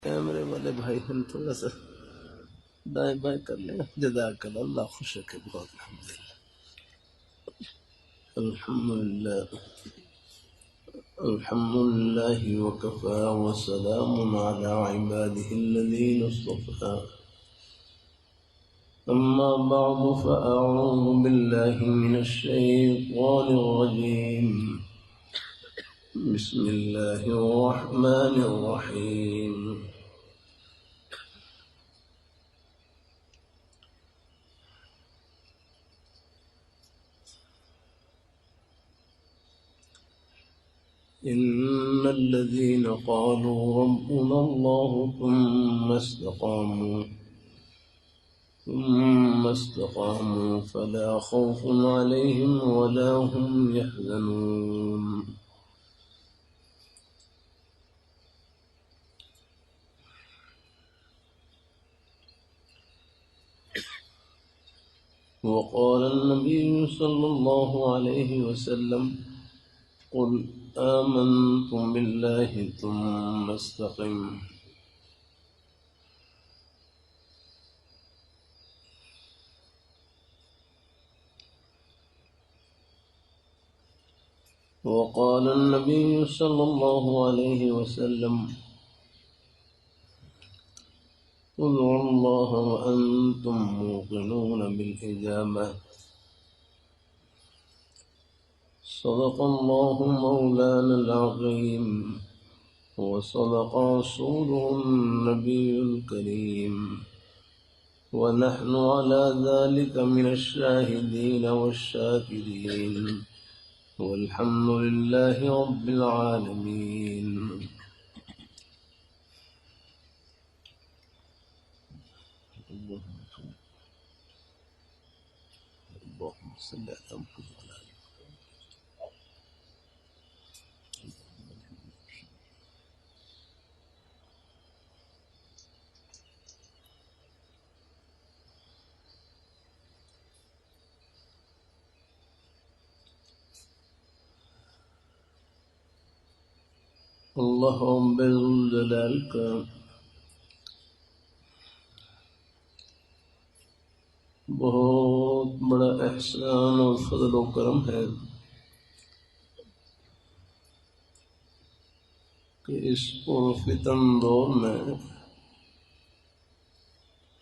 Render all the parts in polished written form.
کیمرے والے بھائی ہم تھوڑا سا دائیں بائیں کر لیں. جزاک اللہ خوش رکھے بہت. الحمدللہ الحمد لله وكفى وسلام على عباده الذين اصطفى. أما بعد فأعوذ بالله من الشيطان الرجيم. بسم الله الرحمن الرحيم. إن الذين قالوا ربنا الله ثم استقاموا فلا خوف عليهم ولا هم يحزنون. وقال النبي صلى الله عليه وسلم قل آمنت بالله ثم استقم. وقال النبي صلى الله عليه وسلم ادعوا الله وأنتم موقنون بالإجابة. صدق الله مولانا العظيم وصدق رسوله النبي الكريم ونحن على ذلك من الشاهدين والشاكرين والحمد لله رب العالمين. اللهم صل على محمد. اللہ رب الجلال کا بہت بڑا احسان اور فضل و کرم ہے کہ اس پرفتن دور میں،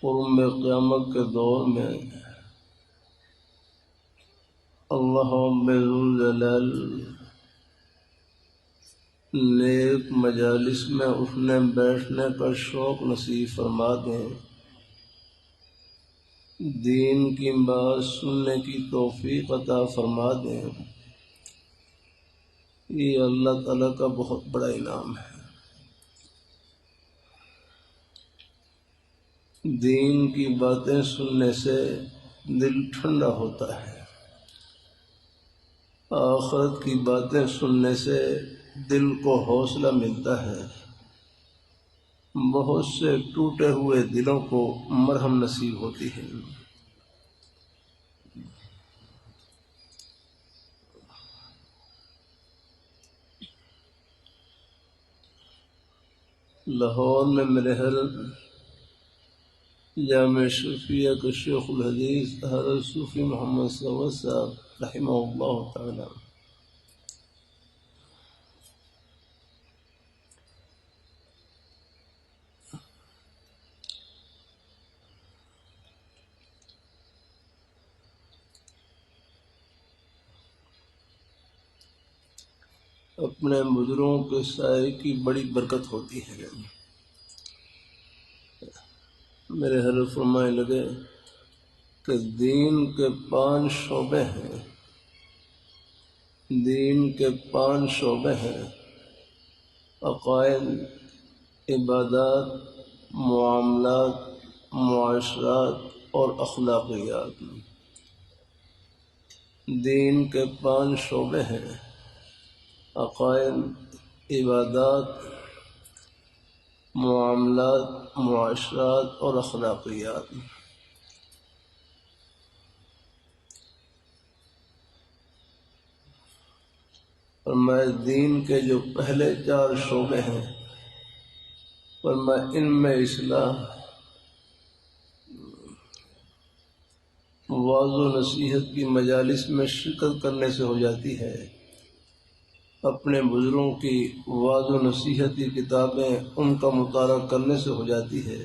قرب قیامت کے دور میں، اللہ رب الجلال نیک مجالس میں اٹھنے بیٹھنے کا شوق نصیب فرما دیں، دین کی بات سننے کی توفیق عطا فرما دیں. یہ اللہ تعالیٰ کا بہت بڑا انعام ہے. دین کی باتیں سننے سے دل ٹھنڈا ہوتا ہے، آخرت کی باتیں سننے سے دل کو حوصلہ ملتا ہے، بہت سے ٹوٹے ہوئے دلوں کو مرہم نصیب ہوتی ہے. لاہور میں میرے حضرت جامع شفیہ کے شیخ الحدیث حضرت صوفی محمد ثروت صاحب رحمہ اللہ تعالی اپنے بزرگوں کے سائے کی بڑی برکت ہوتی ہے. میرے حضرت فرمائے لگے کہ دین کے 5 شعبے ہیں، دین کے 5 شعبے ہیں: عقائد، عبادات، معاملات، معاشرات اور اخلاقیات. دین کے 5 شعبے ہیں: عقائد، عبادات، معاملات، معاشرات اور اخلاقیات. فرمایا دین کے جو پہلے 4 شعبے ہیں فرمایا ان میں اصلاح واعظ و نصیحت کی مجالس میں شرکت کرنے سے ہو جاتی ہے، اپنے بزرگوں کی واعظ و نصیحت کی کتابیں ان کا مطالعہ کرنے سے ہو جاتی ہے،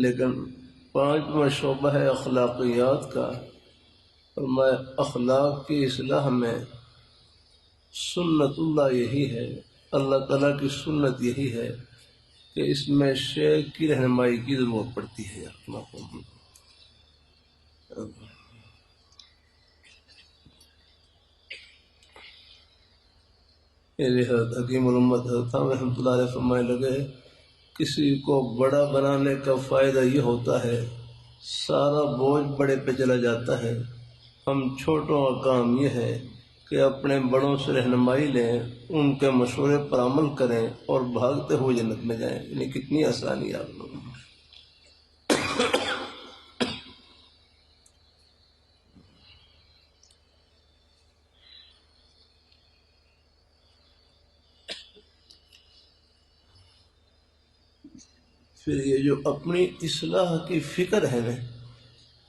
لیکن پانچواں شعبہ ہے اخلاقیات کا۔ فرمایا اخلاق کی اصلاح میں سنت اللہ یہی ہے، اللہ تعالیٰ کی سنت یہی ہے کہ اس میں شیخ کی رہنمائی کی ضرورت پڑتی ہے۔ حضرت حکیم الامت حضرت رحمۃ اللہ علیہ فرمانے لگے کسی کو بڑا بنانے کا فائدہ یہ ہوتا ہے سارا بوجھ بڑے پہ چلا جاتا ہے، ہم چھوٹوں کا کام یہ ہے کہ اپنے بڑوں سے رہنمائی لیں، ان کے مشورے پر عمل کریں اور بھاگتے ہوئے جنت میں جائیں۔ یعنی کتنی آسانی آپ لوگوں میں۔ پھر یہ جو اپنی اصلاح کی فکر ہے نا،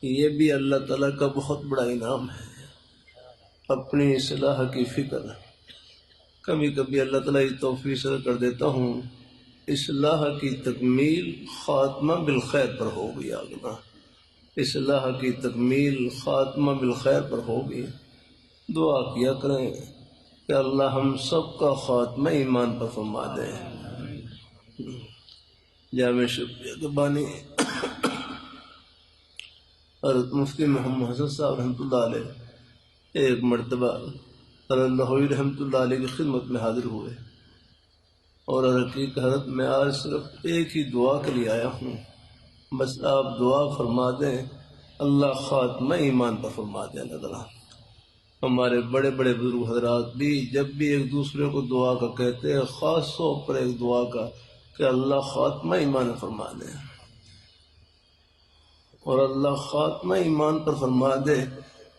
یہ بھی اللہ تعالیٰ کا بہت بڑا انعام ہے۔ اپنی اصلاح کی فکر، کبھی کبھی اللہ تعالیٰ یہ توفیق سے کر دیتا ہوں اصلاح کی تکمیل خاتمہ بالخیر پر ہوگی، آگنا اصلاح کی تکمیل خاتمہ بالخیر پر ہوگی۔ دعا کیا کریں کہ اللہ ہم سب کا خاتمہ ایمان پر فرما دے۔ جامع شفیع کے بانی حضرت مفتی محمد حسن صاحب رحمۃ اللہ علیہ ایک مرتبہ اللہ رحمۃ اللہ علیہ کی خدمت میں حاضر ہوئے اور حضرت میں آج صرف ایک ہی دعا کے لیے آیا ہوں، بس آپ دعا فرما دیں اللہ خاتمہ ایمان پر فرما دیں۔ اللہ تعالیٰ ہمارے بڑے بڑے بزرگ حضرات بھی جب بھی ایک دوسرے کو دعا کا کہتے ہیں، خاص طور پر ایک دعا کا کہ اللہ خاتمہ ایمان فرما دے، اور اللہ خاتمہ ایمان پر فرما دے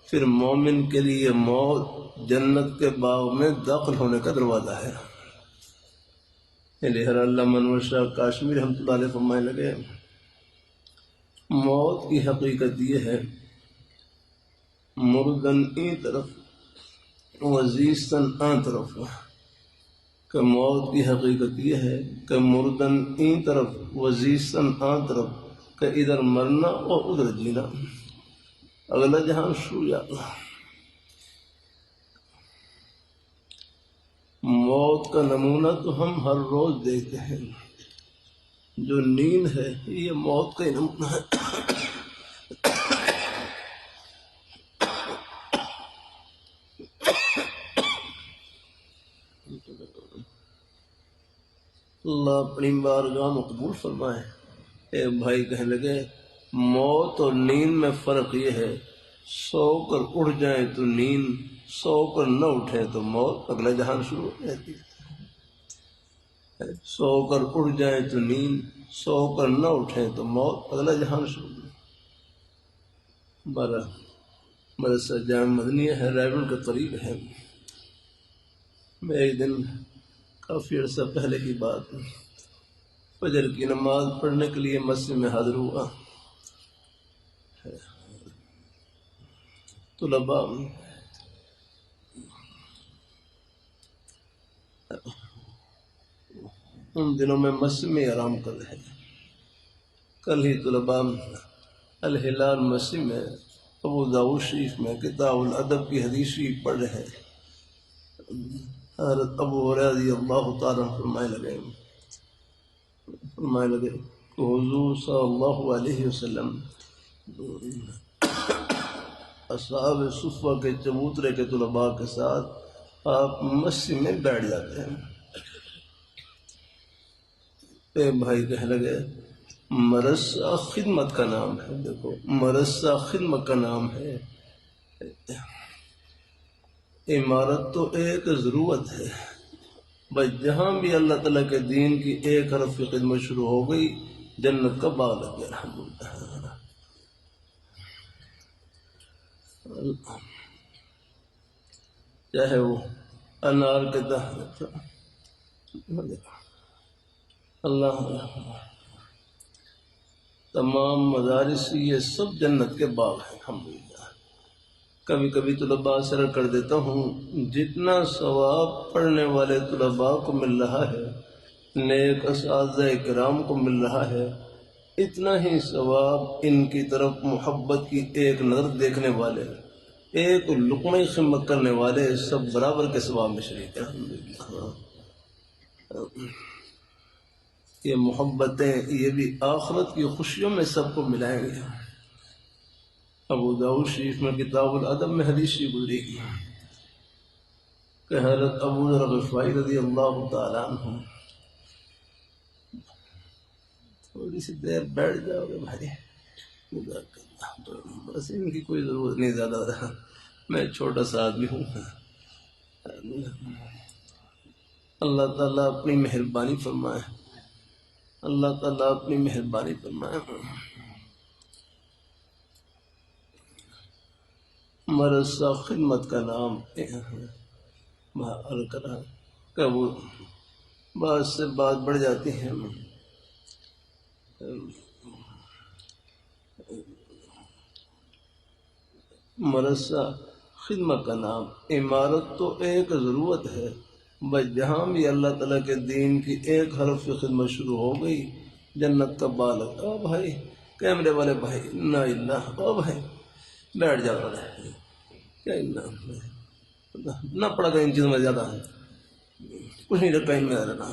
پھر مومن کے لیے موت جنت کے باغ میں داخل ہونے کا دروازہ ہے۔ اللہ منور شاہ کاشمیر رحمۃ اللہ علیہ فرمانے لگے موت کی حقیقت یہ ہے مردن ای طرف وزیستن آن طرف، کہ موت کی حقیقت یہ ہے کہ مردن ای طرف وزیستن آن طرف، کہ ادھر مرنا اور ادھر جینا، اگلا جہاں شروع جانا۔ موت کا نمونہ تو ہم ہر روز دیکھتے ہیں، جو نیند ہے یہ موت کا ہی نمونہ ہے۔ اللہ اپنی بارگاہ میں قبول فرمائے۔ ایک بھائی کہنے لگے موت اور نیند میں فرق یہ ہے سو کر اٹھ جائیں تو نیند، سو کر نہ اٹھیں تو موت، اگلا جہان شروع ہو جاتی ہے۔ سو کر اٹھ جائیں تو نیند، سو کر نہ اٹھیں تو موت، اگلا جہان شروع۔ مدرسہ جامع مدنیہ ہے، رائے کے قریب ہے۔ میں ایک دن کافی عرصہ پہلے کی بات فجر کی نماز پڑھنے کے لیے مسجد میں حاضر ہوا۔ طلباء ان دنوں میں مسجد میں آرام کر رہے ہیں۔ کل ہی طلباء الہلال مسجد میں ابو داؤد شریف میں کتاب الادب کی حدیث شریف پڑھ رہے ہیں۔ حضرت ابو ہریرہ رضی اللہ تعالیٰ فرمائے لگے کہ حضور صلی اللہ علیہ وسلم اصحاب صفہ کے چبوترے کے طلباء کے ساتھ آپ مسجد میں بیٹھ جاتے ہیں۔ ایک بھائی کہنے لگے مرسہ خدمت کا نام ہے، دیکھو مرسہ خدمت کا نام ہے، عمارت تو ایک ضرورت ہے، بس جہاں بھی اللہ تعالیٰ کے دین کی ایک حرف کی خدمت شروع ہو گئی جنت کا باغ لگ گیا الحمدللہ۔ چاہے وہ انار کے اللہ تمام مدارس یہ سب جنت کے باغ ہیں الحمدللہ۔ کبھی کبھی طلباء سے عرض کر دیتا ہوں، جتنا ثواب پڑھنے والے طلباء کو مل رہا ہے، نیک اساتذہ کرام کو مل رہا ہے، اتنا ہی ثواب ان کی طرف محبت کی ایک نظر دیکھنے والے، ایک لقمہ خدمت کرنے والے سب برابر کے ثواب میں شریک ہیں الحمدللہ۔ یہ محبتیں یہ بھی آخرت کی خوشیوں میں سب کو ملائیں گے۔ ابو داؤد شریف میں کتاب الادب میں حدیث گزری کہ حضرت ابو ذر غفاری رضی اللہ تعالیٰ عنہ، تھوڑی سی دیر بیٹھ جاؤ گے بھائی، بس ان کی کوئی ضرورت نہیں زیادہ، میں چھوٹا سا آدمی ہوں۔ اللہ تعالیٰ اپنی مہربانی فرمائے، اللہ تعالیٰ اپنی مہربانی فرمائے۔ مرثا خدمت کا نام کہ وہ بات سے بات بڑھ جاتی ہے۔ مرثا خدمت کا نام، عمارت تو ایک ضرورت ہے، بس جہاں بھی اللہ تعالیٰ کے دین کی ایک حرف کی خدمت شروع ہو گئی، جنت کا بالغ، او بھائی کیمرے والے بھائی، نا اللہ، او بھائی بیٹھ جا رہا ہے، کیا نہ پڑا گا ان چیزوں میں زیادہ، کچھ نہیں رکھا ان میں رہنا،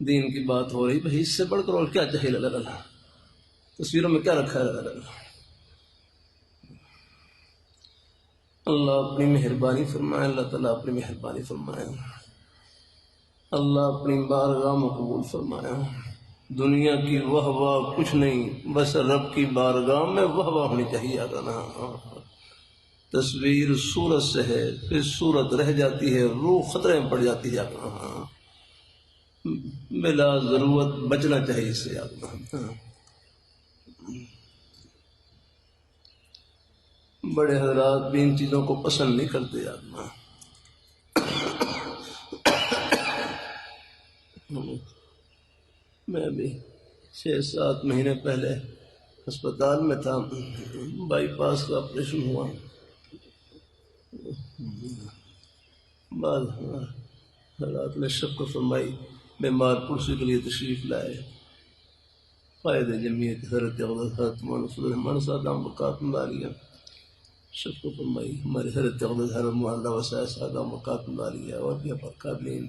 دین کی بات ہو رہی بھائی، اس سے بڑھ کر اور کیا چاہیے لگا، تصویروں میں کیا رکھا ہے لگا۔ اللہ اپنی مہربانی فرمائے، اللہ تعالیٰ اپنی مہربانی فرمائے، اللہ اپنی بارگاہ میں قبول فرمائے۔ دنیا کی واہ واہ کچھ نہیں، بس رب کی بارگاہ میں واہ واہ ہونی چاہیے۔ تصویر صورت سے ہے، پھر صورت رہ جاتی ہے، روح خطرے میں پڑ جاتی ہے، بلا ضرورت بچنا چاہیے اس سے۔ بڑے حضرات بھی ان چیزوں کو پسند نہیں کرتے آدمی۔ میں بھی 6-7 مہینے پہلے ہسپتال میں تھا، بائی پاس کا آپریشن ہوا، بعد حضرات نے شفقت فرمائی، بیمار پرسی کے لیے تشریف لائے، قائد جمعیت حضرت اقدس مولانا فضل الرحمان صاحب دامت برکاتہ عالیہ، شفقت فرمائی، ہمارے حضرت اقدس حضرت مولانا وسائل صاحب دامت برکاتہ عالیہ اور بھی قابلین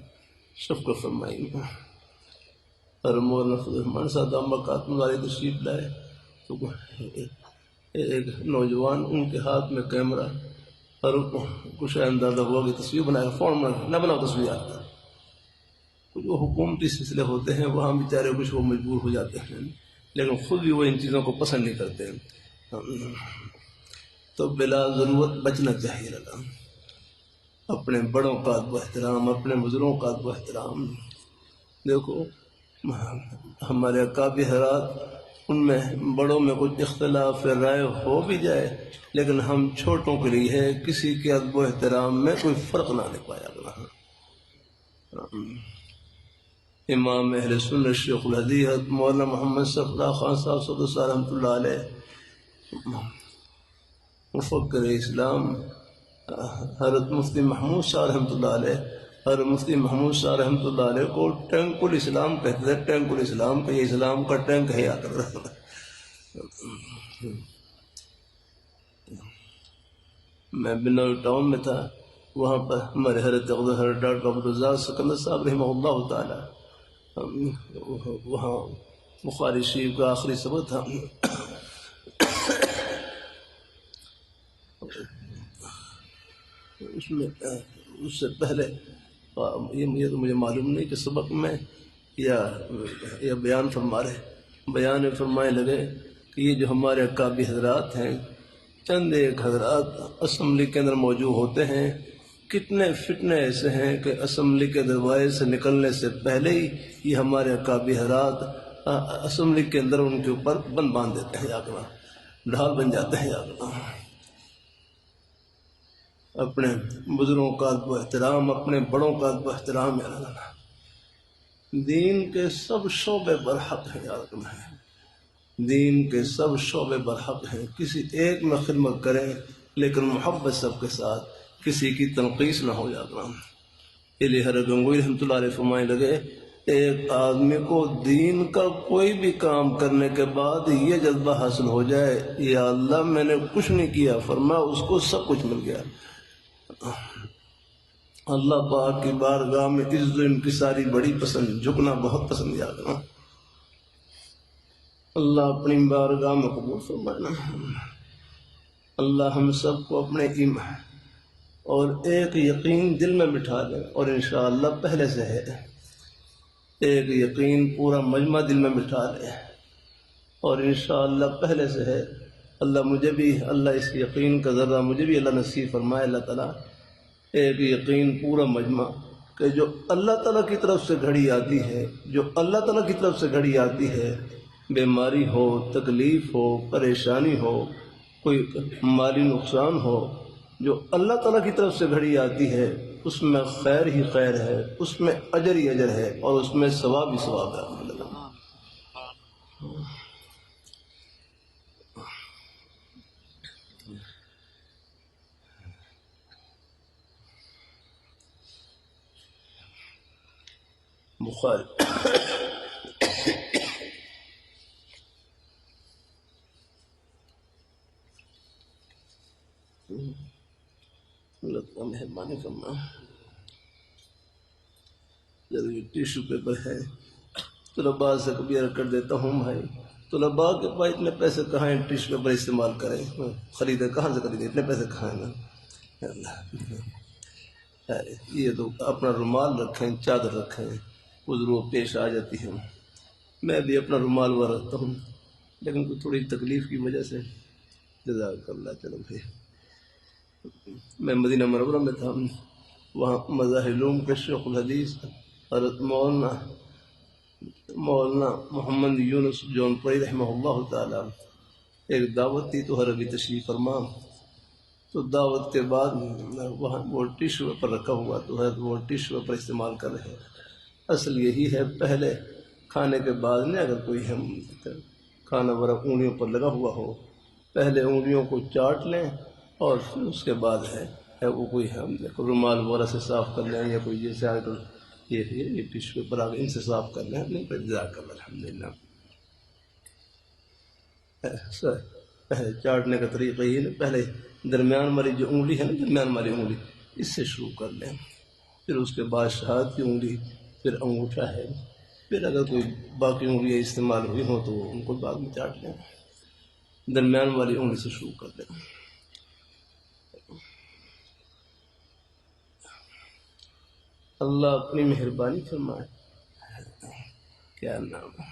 شفقت فرمائی۔ اور مولانا فضل الرحمان صاحب دامت برکاتہ عالیہ تشریف لائے تو ایک نوجوان ان کے ہاتھ میں کیمرہ، اور کچھ اندازہ ہوا کہ تصویر بنایا، فون نہ بناؤ تصویر آتا، کچھ وہ حکومتی سلسلے ہوتے ہیں وہاں بیچارے کچھ وہ مجبور ہو جاتے ہیں، لیکن خود بھی وہ ان چیزوں کو پسند نہیں کرتے، تو بلا ضرورت بچنا چاہیے لگا۔ اپنے بڑوں کا ادب و احترام، اپنے بزرگوں کا ادب و احترام۔ دیکھو ہمارے اکابر حضرات، ان میں بڑوں میں کچھ اختلاف رائے ہو بھی جائے، لیکن ہم چھوٹوں کے لیے ہے کسی کے ادب و احترام میں کوئی فرق نہ لے پایا گیا۔ امام اہل سنت شیخ الحدیث مولانا محمد صفدر خان صاحب صدر رحمۃ اللہ علیہ، مفکر اسلام حضرت مفتی محمود صاحب رحمۃ اللہ علیہ، حضرت مفتی محمود صاحب رحمۃ اللہ علیہ کو ٹینک الاسلام کہتے تھے، ٹینک الاسلام کا، یہ اسلام کا ٹینک ہے آ کر۔ میں بنوئی ٹاؤن میں تھا، وہاں پر ہمارے حضرت حضرت ڈاکٹر عبدالرزاق سکندر صاحب رحمہ اللہ تعالی، وہاں بخاری شریف کا آخری سبق تھا، اس سے پہلے یہ تو مجھے معلوم نہیں کہ سبق میں یا بیان فرمائے لگے کہ یہ جو ہمارے اکابر حضرات ہیں، چند ایک حضرات اسمبلی کے اندر موجود ہوتے ہیں، کتنے فتنے ایسے ہیں کہ اسمبلی کے دروازے سے نکلنے سے پہلے ہی یہ ہمارے اکابر حضرات اسمبلی کے اندر ان کے اوپر بند باندھ دیتے ہیں، ڈھال بن جاتے ہیں۔ اپنے بزرگوں کا ادب و احترام، اپنے بڑوں کا ادب و احترام دین کے سب شعبے برحق ہیں یاد رکھنا ہے، دین کے سب شعبے برحق ہیں، کسی ایک میں خدمت کریں لیکن محبت سب کے ساتھ، کسی کی تنقیص نہ ہو جانا۔ اس لیے حضرت گنگوئی رحمۃ اللہ علیہ فرمانے لگے ایک آدمی کو دین کا کوئی بھی کام کرنے کے بعد یہ جذبہ حاصل ہو جائے یا اللہ میں نے کچھ نہیں کیا، فرمایا اس کو سب کچھ مل گیا۔ اللہ پاک کی بارگاہ میں عزت و انکساری بڑی پسند، جھکنا بہت پسند یاد نا۔ اللہ اپنی بارگاہ میں قبول فرمانا۔ اللہ ہم سب کو اپنے ایمان اور ایک یقین دل میں بٹھا دیں، اور انشاءاللہ پہلے سے ہے ایک یقین پورا مجمع دل میں بٹھا لے، اور انشاءاللہ پہلے سے ہے۔ اللہ مجھے بھی، اللہ اس یقین کا ذرہ مجھے بھی اللہ نصیب فرمائے اللہ تعالیٰ، ایک یقین پورا مجمع کہ جو اللہ تعالیٰ کی طرف سے گھڑی آتی ہے، جو اللہ تعالیٰ کی طرف سے گھڑی آتی ہے، بیماری ہو، تکلیف ہو، پریشانی ہو، کوئی مالی نقصان ہو، جو اللہ تعالیٰ کی طرف سے گھڑی آتی ہے اس میں خیر ہی خیر ہے، اس میں اجر ہی اجر ہے، اور اس میں ثواب ہی ثواب ہے۔ بخاری اللہ تعالیٰ مہربانی کرنا۔ ضروری ٹیشو پیپر ہے، طلباء سے کبھی عرض کر دیتا ہوں بھائی طلباء کے پاس اتنے پیسے کہاں ہیں ٹیشو پیپر استعمال کریں، خریدیں کہاں سے خریدیں، اتنے پیسے کہاں ہیں نا۔ یہ تو اپنا رومال رکھیں، چادر رکھیں، عذر پیش آ جاتی ہے۔ میں بھی اپنا رومال وہ رکھتا ہوں، لیکن کوئی تھوڑی تکلیف کی وجہ سے جزاک اللہ۔ چلو بھائی، میں مدینہ منورہ میں تھا، وہاں مظاہر علوم کے شیخ الحدیث حضرت مولانا محمد یونس جونپوری رحمہ اللہ تعالیٰ ایک دعوت تھی تو حضرت بھی تشریف فرما، تو دعوت کے بعد وہاں وہ ٹیشو پیپر رکھا ہوا تو حضرت وہ ٹیشو پیپر استعمال کر رہے ہیں۔ اصل یہی ہے پہلے کھانے کے بعد میں اگر کوئی ہم کھانا وغیرہ انگلیوں پر لگا ہوا ہو، پہلے انگلیوں کو چاٹ لیں اور پھر اس کے بعد ہے وہ کوئی ہم رومال وغیرہ سے صاف کر لیں، یا کوئی جیسے آج کل یہ ٹیشو پیپر آ گئے ان سے صاف کر لیں، نہیں پھر جزاک اللہ الحمدللہ۔ پہلے چاٹنے کا طریقہ یہ ہے، پہلے درمیان والی جو انگلی ہے نا، درمیان والی انگلی اس سے شروع کر لیں، پھر اس کے بعد شہادت کی انگلی، پھر انگوٹھا ہے، پھر اگر کوئی باقی انگلیاں استعمال ہوئی ہوں تو ان کو بعد میں چاٹ لیں، درمیان والی انگلی سے شروع کر لیں۔ اللہ اپنی مہربانی فرمائے، کیا نام ہے،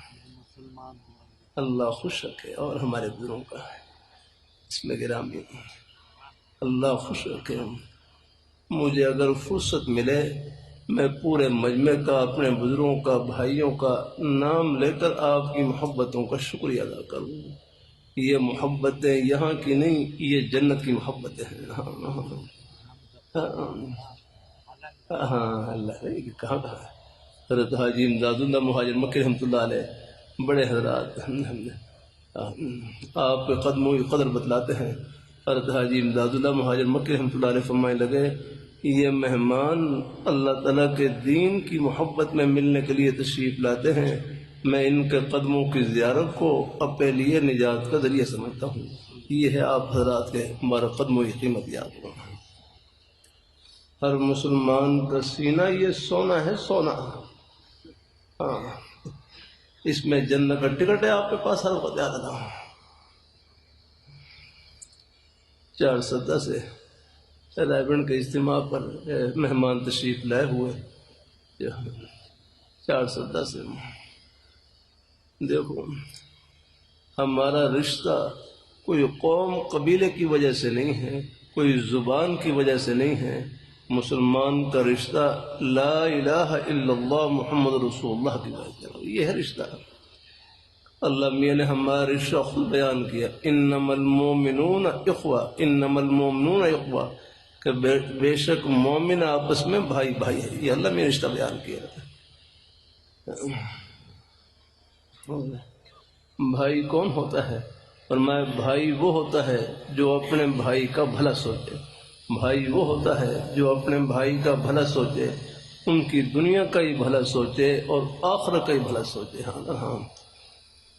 اللہ خوش رکھے اور ہمارے بزرگوں کا اس میں گرامی، اللہ خوش رکھے۔ مجھے اگر فرصت ملے میں پورے مجمع کا، اپنے بزرگوں کا، بھائیوں کا نام لے کر آپ کی محبتوں کا شکریہ ادا کروں۔ یہ محبتیں یہاں کی نہیں، یہ جنت کی محبتیں ہیں۔ ہاں اللہ کہاں ہے حضرت حاجی امداد اللہ مہاجر مکی رحمۃ اللہ علیہ، بڑے حضرات آپ کے قدموں کی قدر بتلاتے ہیں۔ حضرت حاجی امداد اللہ مہاجر مکی رحمۃ اللہ علیہ فرمانے لگے یہ مہمان اللہ تعالیٰ کے دین کی محبت میں ملنے کے لیے تشریف لاتے ہیں، میں ان کے قدموں کی زیارت کو اپنے لیے نجات کا ذریعہ سمجھتا ہوں۔ یہ ہے آپ حضرات کے ہمارا قدموں کی قیمت یاد کرو۔ ہر مسلمان کا سینہ یہ سونا ہے، سونا، ہاں اس میں جنت کا ٹکٹ ہے آپ کے پاس ہر وقت یاد رکھنا۔ 4 سدہ سے رائے کے اجتماع پر مہمان تشریف لائے ہوئے 4 سدہ سے، دیکھو ہمارا رشتہ کوئی قوم قبیلے کی وجہ سے نہیں ہے، کوئی زبان کی وجہ سے نہیں ہے، مسلمان کا رشتہ لا الہ الا اللہ محمد رسول اللہ کی وجہ سے، یہ ہے رشتہ۔ اللہ میاں نے ہمارا رشتہ خود بیان کیا، انما المومنون اخوہ، انما المومنون اخوہ، کہ بے شک مومن آپس میں بھائی بھائی ہے، یہ اللہ میں رشتہ بیان کیا۔ بھائی کون ہوتا ہے؟ فرمایا بھائی وہ ہوتا ہے جو اپنے بھائی کا بھلا سوچے. بھائی وہ ہوتا ہے جو اپنے بھائی کا بھلا سوچے، ان کی دنیا کا ہی بھلا سوچے اور آخرت کا ہی بھلا سوچے. ہاں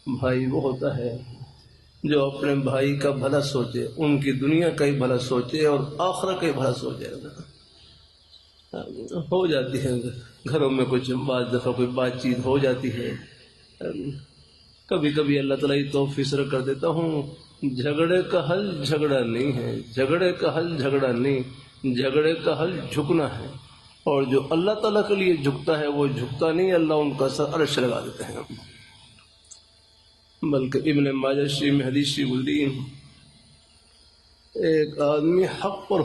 بھائی وہ ہوتا ہے جو اپنے بھائی کا بھلا سوچے، ان کی دنیا کا ہی بھلا سوچے اور آخرت کا ہی بھلا سوچے. ہو جاتی ہے گھروں میں کچھ بعض دفعہ کوئی بات چیت ہو جاتی ہے، کبھی کبھی اللہ تعالیٰ یہ توفیق سے کر دیتا ہوں. جھگڑے کا حل جھگڑا نہیں ہے، جھگڑے کا حل جھگڑا نہیں، جھگڑے کا حل جھکنا ہے. اور جو اللہ تعالیٰ کے لیے جھکتا ہے وہ جھکتا نہیں، اللہ ان کا سر عرش لگا دیتے ہیں. بلکہ ابن ماجہ شریف میں حدیث گزری، ایک آدمی حق پر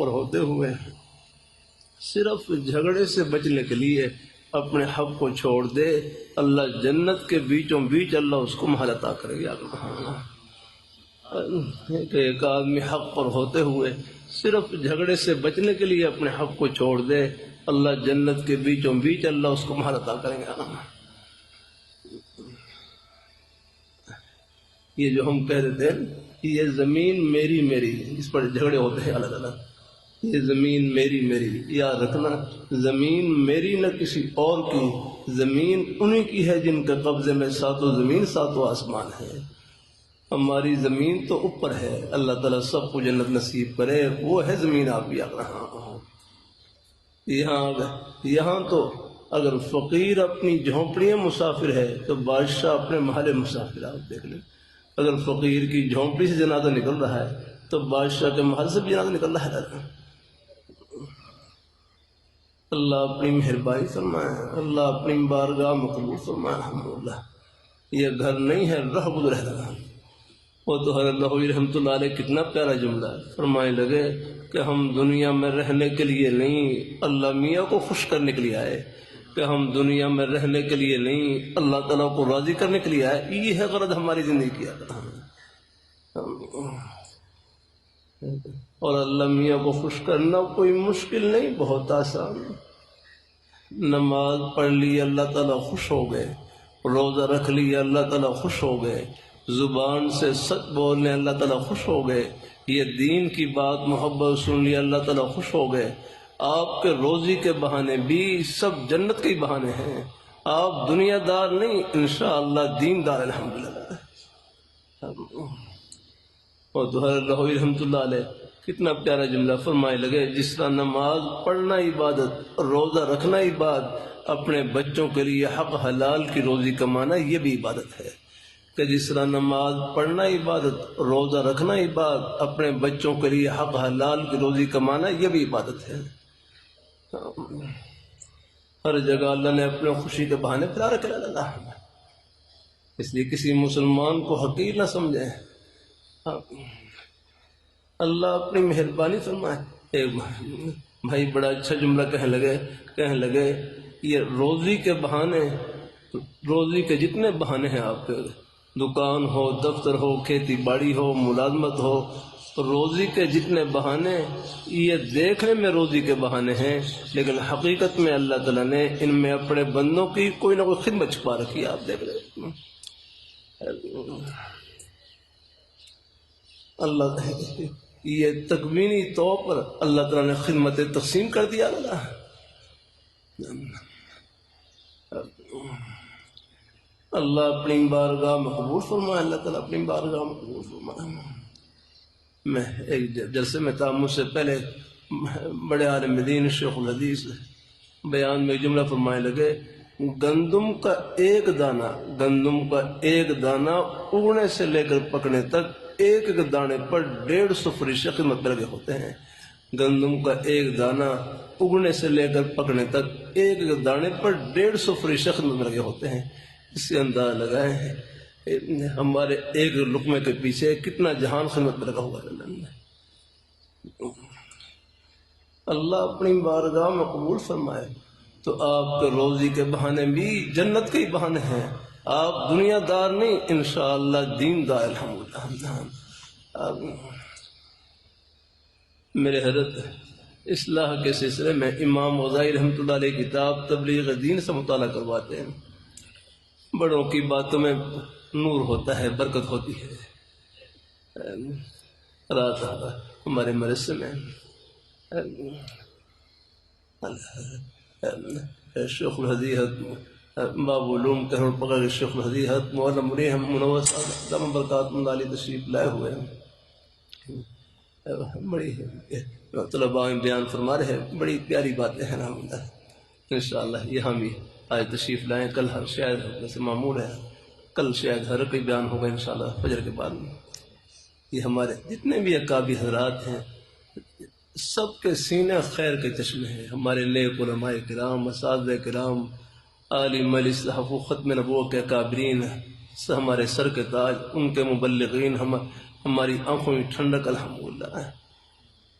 ہوتے ہوئے صرف جھگڑے سے بچنے کے لیے اپنے حق کو چھوڑ دے، اللہ جنت کے بیچوں بیچ اللہ اس کو محل عطا کرے گا. ایک آدمی حق پر ہوتے ہوئے صرف جھگڑے سے بچنے کے لیے اپنے حق کو چھوڑ دے، اللہ جنت کے بیچوں بیچ اللہ اس کو محل عطا کریں گے. یہ جو ہم کہہ دیتے ہیں یہ زمین میری جس پر جھگڑے ہوتے ہیں الگ الگ، یہ زمین میری، یاد رکھنا زمین میری نہ کسی اور کی، زمین انہی کی ہے جن کے قبضے میں ساتوں زمین ساتوں آسمان ہے. ہماری زمین تو اوپر ہے، اللہ تعالیٰ سب کو جنت نصیب کرے، وہ ہے زمین. آپ بھی یاد رہا یہاں تو اگر فقیر اپنی جھونپڑیاں مسافر ہے تو بادشاہ اپنے محل مسافر. آپ دیکھ لیں، اگر فقیر کی جھونپڑی سے جنازہ نکل رہا ہے تو بادشاہ کے محل سے بھی جنازہ نکل رہا ہے. اللہ اپنی مہربانی فرمائے، اللہ اپنی بارگاہ مقبول فرمائے. الحمدللہ یہ گھر نہیں ہے، رہ گزر ہے. وہ تو حضرت لہوی رحمۃ اللہ علیہ کتنا پیارا جملہ ہے، فرمائے لگے کہ ہم دنیا میں رہنے کے لیے نہیں، اللہ میاں کو خوش کرنے کے لیے آئے. کہ ہم دنیا میں رہنے کے لیے نہیں، اللہ تعالیٰ کو راضی کرنے کے لیے آئے. یہ ہے غرض ہماری زندگی کی. اور اللہ میاں کو خوش کرنا کوئی مشکل نہیں، بہت آسان. نماز پڑھ لی اللہ تعالیٰ خوش ہو گئے، روزہ رکھ لی اللہ تعالیٰ خوش ہو گئے، زبان سے سچ بولنے اللہ تعالیٰ خوش ہو گئے، یہ دین کی بات محبت سن لی اللہ تعالیٰ خوش ہو گئے. آپ کے روزی کے بہانے بھی سب جنت کے بہانے ہیں. آپ دنیا دار نہیں، انشاءاللہ دین دار. الحمدللہ. اور تو حضرت لہوی رحمۃ اللہ علیہ کتنا پیارا جملہ فرمائے لگے، جس طرح نماز پڑھنا عبادت، روزہ رکھنا عبادت، اپنے بچوں کے لیے حق حلال کی روزی کمانا یہ بھی عبادت ہے. کہ جس طرح نماز پڑھنا عبادت، روزہ رکھنا عبادت، اپنے بچوں کے لیے حق حلال کی روزی کمانا یہ بھی عبادت ہے. ہر جگہ اللہ نے اپنے خوشی کے بہانے پھیلا رکھے. اس لیے کسی مسلمان کو حقیر نہ سمجھے. اللہ اپنی مہربانی فرمائے. ایک بھائی بڑا اچھا جملہ کہنے لگے یہ روزی کے بہانے، روزی کے جتنے بہانے ہیں، آپ کے دکان ہو، دفتر ہو، کھیتی باڑی ہو، ملازمت ہو، روزی کے جتنے بہانے یہ دیکھنے میں روزی کے بہانے ہیں، لیکن حقیقت میں اللہ تعالیٰ نے ان میں اپنے بندوں کی کوئی نہ کوئی خدمت چھپا رکھی ہے. آپ دیکھ رہے اللہ یہ تکوینی طور پر اللہ تعالیٰ نے خدمت تقسیم کر دیا. اللہ اپنی بارگاہ مقبول فرمائے. اللہ تعالیٰ اپنی بارگاہ مقبول فرمائے. میں ایک جلسے میں تھا، مجھ سے پہلے بڑے عالم دین شیخ الحدیث بیان میں جملہ فرمائے لگے، گندم کا ایک دانہ اگنے سے لے کر پکنے تک ایک دانے پر 150 فرشتے خدمت لگے ہوتے ہیں. گندم کا ایک دانہ اگنے سے لے کر پکنے تک ایک دانے پر 150 فرشتے خدمت لگے ہوتے ہیں. اس سے اندازہ لگائیں ہمارے ایک لقمے کے پیچھے کتنا جہان خدمت میں لگا ہوا ہے. اللہ اپنی بارگاہ میں قبول فرمائے. تو آپ کے روزی کے بہانے بھی جنت کے ہی بہانے ہیں. آپ دنیا دار نہیں، انشاءاللہ دین دار. الحمدللہ. میرے حضرت اصلاح کے سلسلے میں امام غزالی رحمۃ اللہ علیہ کتاب تبلیغ دین سے مطالعہ کرواتے ہیں. بڑوں کی باتوں میں نور ہوتا ہے، برکت ہوتی ہے. رات ہمارے مدرسے میں شیخ الحدیث باب علوم کہر پکڑ کے شیخ الحدیث مولانا منیر منور صاحب برکات اللہ علیہ تشریف لائے ہوئے ہیں. بڑی طلباء میں بیان فرما رہے ہیں، بڑی پیاری باتیں ہیں الحمدللہ. انشاءاللہ یہاں بھی آج تشریف لائیں. کل شاید سے معمول ہے، کل شاید ہر کوئی بیان ہوگا انشاءاللہ فجر کے بعد میں. یہ ہمارے جتنے بھی اکابر حضرات ہیں سب کے سینے خیر کے چشمے ہیں. ہمارے نیک علماء کرام، اساتذہ کرام، عالم مجلس حفوظ ختم نبوت کے اکابرین، ہمارے سر کے تاج، ان کے مبلغین، ہماری آنکھوں میں ٹھنڈک الحمدللہ.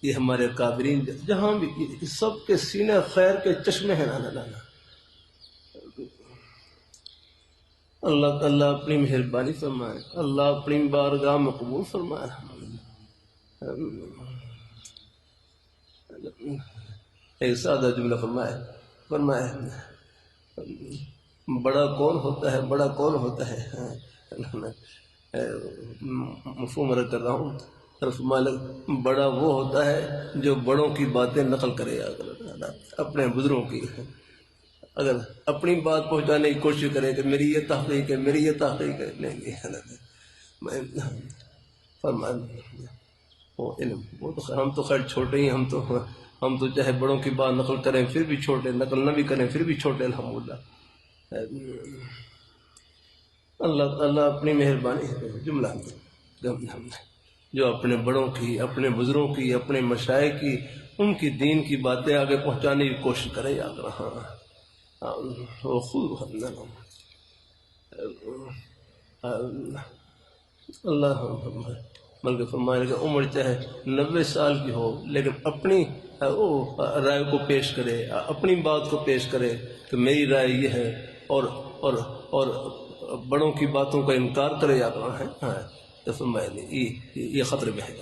یہ ہمارے اکابرین جہاں بھی سب کے سینے خیر کے چشمے ہیں. اللہ اپنی مہربانی فرمائے، اللہ اپنی بارگاہ میں قبول فرمائے. ایک سادہ جملہ فرمائے بڑا کون ہوتا ہے، بڑا کون ہوتا ہے. مفہوم رکھ کر رہا ہوں. بڑا وہ ہوتا ہے جو بڑوں کی باتیں نقل کرے اپنے بزرگوں کی. اگر اپنی بات پہنچانے کی کوشش کرے کہ میری یہ تحقیق ہے، میری یہ تحقیق ہے، نہیں فرمائے وہ تو ہم تو خیر چھوٹے ہی، ہم تو چاہے بڑوں کی بات نقل کریں پھر بھی چھوٹے، نقل نہ بھی کریں پھر بھی چھوٹے الحمدللہ. اللہ اپنی مہربانی ہے. جملہ جو اپنے بڑوں کی، اپنے بزرگوں کی، اپنے مشائخ کی، ان کی دین کی باتیں آگے پہنچانے کی کوشش کرے. یاد رہا وہ خود اللہ بلکہ فرمایا کہ عمر چاہے 90 سال کی ہو لیکن اپنی رائے کو پیش کرے، اپنی بات کو پیش کرے کہ میری رائے یہ ہے، اور بڑوں کی باتوں کا انکار کرے. یاد رہا ہے تو فرمایا یہ خطرے میں ہے.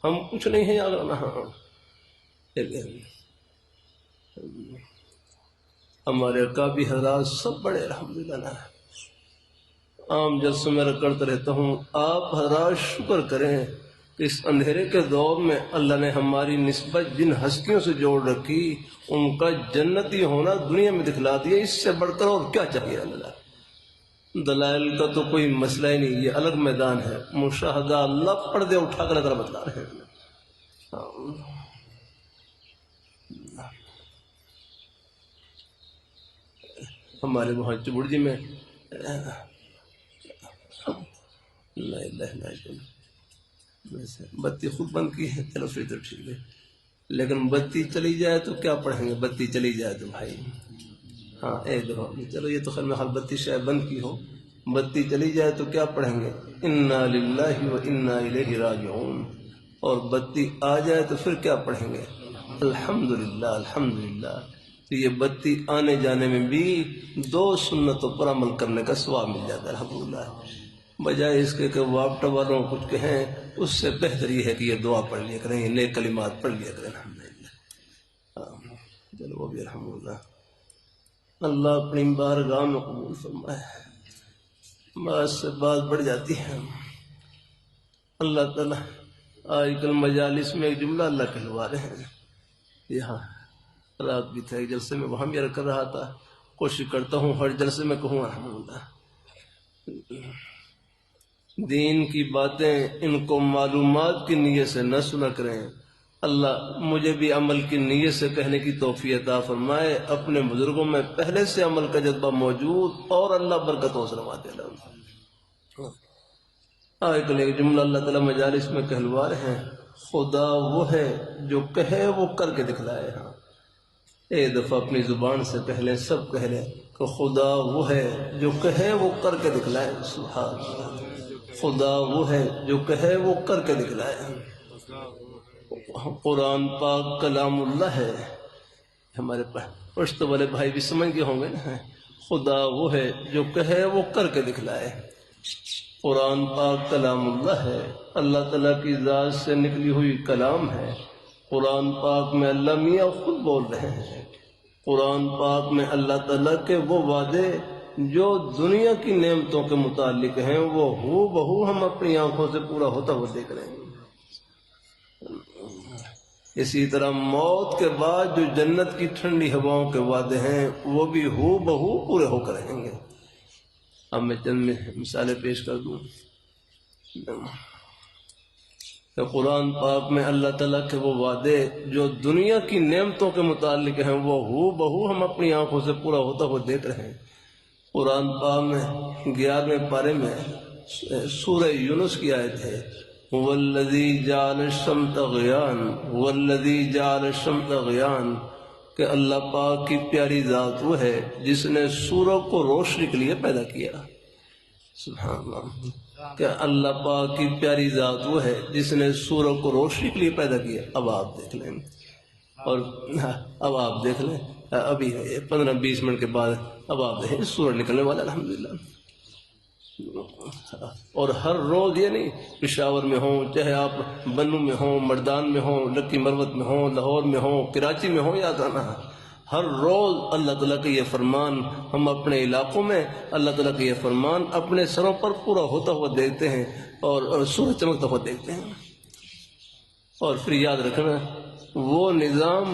ہم کچھ نہیں ہیں. یاد رہنا ہمارے اکابر حضرات سب بڑے الحمدللہ. عام جلسوں میں کرتا رہتا ہوں، آپ حضرات شکر کریں کہ اس اندھیرے کے دور میں اللہ نے ہماری نسبت جن ہستیوں سے جوڑ رکھی ان کا جنتی ہونا دنیا میں دکھلا دیا. اس سے بڑھ کر اور کیا چاہیے اللہ. دلائل کا تو کوئی مسئلہ ہی نہیں، یہ الگ میدان ہے. مشاہدہ اللہ پردے اٹھا کر نظر بتلا رہے ہیں. ہمارے وہاں چبڑجی میں بتی خود بند کی ہے، چلو پھر تو ٹھیک ہے. لیکن بتی چلی جائے تو کیا پڑھیں گے؟ بتی چلی جائے تو بھائی ہاں ایک دفعہ چلو یہ تو خیر میں حال بتی شاید بند کی ہو، بتی چلی جائے تو کیا پڑھیں گے؟ انا للہ و انا الیہ راجعون. اور بتی آ جائے تو پھر کیا پڑھیں گے؟ الحمدللہ الحمدللہ. تو یہ بتی آنے جانے میں بھی 2 سنتوں پر عمل کرنے کا ثواب مل جاتا ہے الحمدللہ. بجائے اس کے کہ واپٹا والوں کچھ کہیں، اس سے بہتر یہ ہے کہ یہ دعا پڑھ لیا کریں، یہ نیک کلمات پڑھ لیا کریں الحمدللہ. چلو وہ بھی الحمدللہ اللہ اپنی بارگاہ میں قبول فرمائے. بات سے بات بڑھ جاتی ہے. اللہ تعالیٰ آج کل مجالس میں ایک جملہ اللہ کہلوا رہے ہیں. یہاں رات بھی تھا ایک جلسے میں، وہاں بھی عرض کر رہا تھا، کوشش کرتا ہوں ہر جلسے میں کہوں الحمدللہ. دین کی باتیں ان کو معلومات کی نیت سے نہ سنا کریں. اللہ مجھے بھی عمل کی نیت سے کہنے کی توفیق عطا فرمائے. اپنے بزرگوں میں پہلے سے عمل کا جذبہ موجود، اور اللہ برکتوں سے نوازے. آج کل ایک جملہ اللہ تعالیٰ مجالس میں کہلوا رہے ہیں، خدا وہ ہے جو کہے وہ کر کے دکھلائے. ہاں ایک دفعہ اپنی زبان سے کہہ لیں، سب کہہ لیں کہ خدا وہ ہے جو کہے وہ کر کے دکھلائے. سبحان اللہ. خدا وہ ہے جو کہے وہ کر کے دکھلائے. قرآن پاک کلام اللہ ہے. ہمارے پشت والے بھائی بھی سمجھ گئے ہوں گے نا. خدا وہ ہے جو کہے وہ کر کے دکھلائے. قرآن پاک کلام اللہ ہے، اللہ تعالیٰ کی ذات سے نکلی ہوئی کلام ہے۔ قرآن پاک میں اللہ میاں خود بول رہے ہیں، قرآن پاک میں اللہ تعالیٰ کے وہ وعدے جو دنیا کی نعمتوں کے متعلق ہیں وہ ہو بہو ہم اپنی آنکھوں سے پورا ہوتا ہوا دیکھ رہے ہیں۔ اسی طرح موت کے بعد جو جنت کی ٹھنڈی ہواؤں کے وعدے ہیں وہ بھی ہو بہو پورے ہو کر رہیں گے۔ اب میں چند مثالیں پیش کر دوں کہ قرآن پاک میں اللہ تعالیٰ کے وہ وعدے جو دنیا کی نعمتوں کے متعلق ہیں وہ ہو بہو ہم اپنی آنکھوں سے پورا ہوتا ہوا دیکھ رہے ہیں۔ قرآن پاک میں 11ویں پارے میں سورہ یونس کی آیت ہے، والذی جعل الشمس ضیاء، والذی جعل الشمس ضیاء، کہ اللہ پاک کی پیاری ذات وہ ہے جس نے سورج کو روشنی کے لیے پیدا کیا۔ سبحان اللہ، کہ اللہ پاک کی پیاری ذات وہ ہے جس نے سورج کو روشنی کے لیے پیدا کیا۔ اب آپ دیکھ لیں، اور اب آپ دیکھ لیں، ابھی 15-20 منٹ کے بعد اب آپ دیکھیں سورج نکلنے والا الحمدللہ۔ اور ہر روز یہ نہیں پشاور میں ہوں، چاہے آپ بنو میں ہوں، مردان میں ہوں، لکی مروت میں ہوں، لاہور میں ہوں، کراچی میں ہوں، یاد آنا ہر روز اللہ تعالیٰ کا یہ فرمان ہم اپنے علاقوں میں اللہ تعالیٰ کا یہ فرمان اپنے سروں پر پورا ہوتا ہوا دیکھتے ہیں اور سورج چمکتا ہوا دیکھتے ہیں۔ اور پھر یاد رکھنا وہ نظام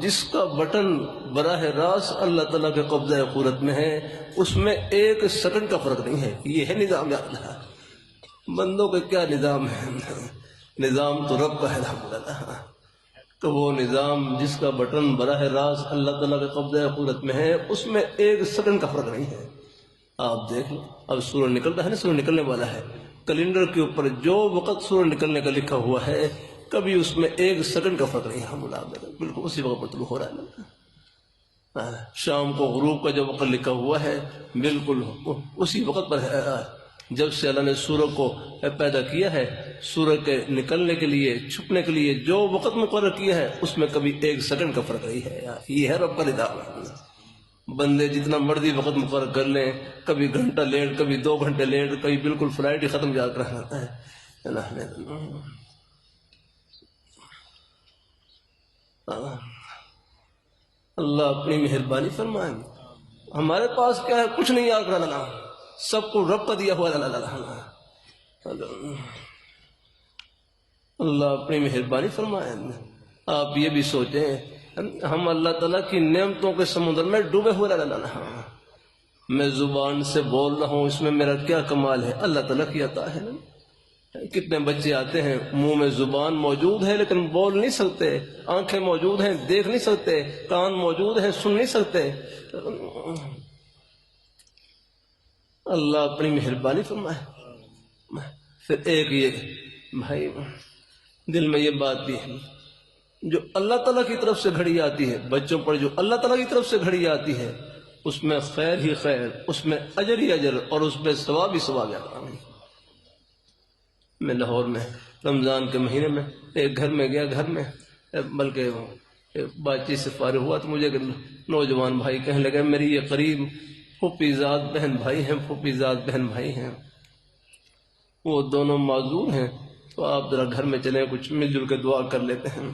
جس کا بٹن براہ راست اللہ تعالیٰ کے قبضہ قدرت میں ہے اس میں 1 سیکنڈ کا فرق نہیں ہے۔ یہ ہے نظام یاد رہا، بندوں کا کیا نظام ہے، نظام تو رب کا ہے الحمدللہ۔ تو وہ نظام جس کا بٹن براہ راست اللہ تعالیٰ کے قبضہ قدرت میں ہے اس میں 1 سیکنڈ کا فرق نہیں ہے۔ آپ دیکھ لو، اب سورج نکل رہا ہے نا، سورج نکلنے والا ہے، کیلنڈر کے اوپر جو وقت سورج نکلنے کا لکھا ہوا ہے کبھی اس میں 1 سیکنڈ کا فرق نہیں ہے، بالکل اسی وقت پر طلوع ہو رہا ہے۔ شام کو غروب کا جو وقت لکھا ہوا ہے بالکل اسی وقت پر ہے۔ جب سے اللہ نے سورج کو پیدا کیا ہے، سورج کے نکلنے کے لیے چھپنے کے لیے جو وقت مقرر کیا ہے اس میں کبھی 1 سیکنڈ کا فرق نہیں ہے۔ یہ ہے رب کا نظام۔ بندے جتنا مرضی وقت مقرر کر لیں، کبھی گھنٹہ لیٹ، کبھی 2 گھنٹے لیٹ، کبھی بالکل فلائٹ ہی ختم جا کر رہتا ہے۔ اللہ اپنی مہربانی فرمائیں، ہمارے پاس کیا ہے، کچھ نہیں یاد رہا، سب کو رب کا دیا ہوا۔ اللہ اپنی مہربانی فرمائیں۔ آپ یہ بھی سوچیں ہم اللہ تعالیٰ کی نعمتوں کے سمندر میں ڈوبے ہوئے رہنا، میں زبان سے بول رہا ہوں اس میں میرا کیا کمال ہے، اللہ تعالیٰ کی عطا ہے۔ کتنے بچے آتے ہیں منہ میں زبان موجود ہے لیکن بول نہیں سکتے، آنکھیں موجود ہیں دیکھ نہیں سکتے، کان موجود ہیں سن نہیں سکتے۔ اللہ اپنی مہربانی فرمائے۔ پھر ایک یہ بھائی دل میں یہ بات بھی ہے، جو اللہ تعالیٰ کی طرف سے گھڑی آتی ہے بچوں پر، جو اللہ تعالیٰ کی طرف سے گھڑی آتی ہے اس میں خیر ہی خیر، اس میں اجر ہی اجر، اور اس میں ثواب ہی ثواب آتا ہے۔ میں لاہور میں رمضان کے مہینے میں ایک گھر میں گیا، گھر میں بلکہ بات چیت سے فارغ ہوا تو مجھے نوجوان بھائی کہنے لگے میری یہ قریب پھوپھی زاد بہن بھائی ہیں، پھوپھی زاد بہن بھائی ہیں، وہ دونوں معذور ہیں، تو آپ ذرا گھر میں چلیں، کچھ مل جل کے دعا کر لیتے ہیں۔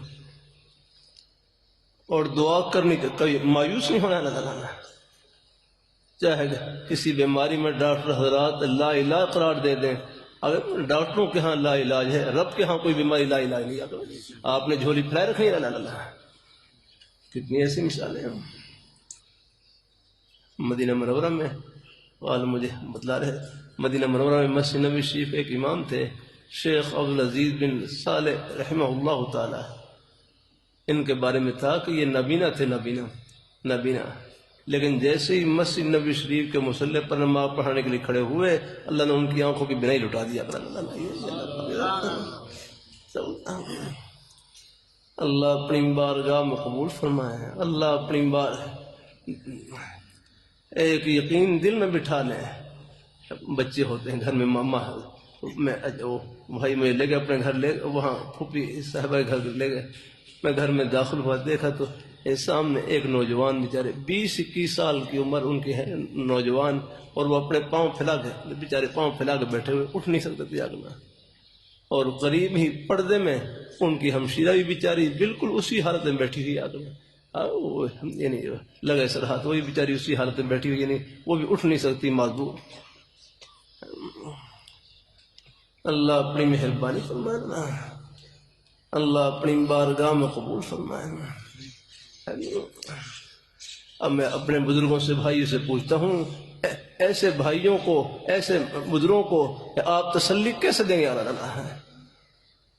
اور دعا کرنے کا کوئی مایوس نہیں ہونا، اللہ چاہے کسی بیماری میں ڈاکٹر حضرات لا علاج قرار دے دیں، اگر ڈاکٹروں کے ہاں لا علاج ہے، رب کے ہاں کوئی بیماری لا علاج نہیں، آپ نے جھولی پھیلائے رکھی ہے۔ اللہ کتنی ایسی مثالیں ہیں۔ مدینہ منورہ میں والد مجھے بتلا رہے، مدینہ منورہ میں مسجد نبوی شریف ایک امام تھے شیخ عبدالعزیز بن صالح رحمہ اللہ تعالی، ان کے بارے میں تھا کہ یہ نبینا تھے، نبینا، لیکن جیسے ہی مسجد نبوی شریف کے مصلی پر نماز پڑھانے کے لیے کھڑے ہوئے اللہ نے ان کی آنکھوں کی بینائی لٹا دیا۔ اللہ اپنی بارگاہ میں قبول فرمائے، اللہ اپنی بار ایک یقین دل میں بٹھا لیں۔ بچے ہوتے ہیں گھر میں، ماما میں بھائی مجھے لے گئے اپنے گھر، لے وہاں پھوپھی صاحبہ کے گھر لے گئے، میں گھر میں داخل ہوا، دیکھا تو سامنے ایک نوجوان بیچارے 20-21 سال کی عمر ان کی ہے، نوجوان، اور وہ اپنے پاؤں پھیلا کے بیچارے پاؤں پھیلا کے بیٹھے ہوئے، اٹھ نہیں سکتے تھے آگنا، اور قریب ہی پردے میں ان کی ہمشیرہ بھی بیچاری بالکل اسی حالت میں بیٹھی ہوئی آگنا، یعنی لگے سر ہاتھ، وہی بیچاری اسی حالت میں بیٹھی ہوئی، یعنی وہ بھی اٹھ نہیں سکتی، معذور۔ اللہ اپنی مہربانی فرمائے، اللہ اپنی بارگاہ میں قبول فرمائے۔ اب میں اپنے بزرگوں سے، بھائیوں سے پوچھتا ہوں، ایسے بھائیوں کو، ایسے بزرگوں کو آپ تسلی کیسے دیں گے؟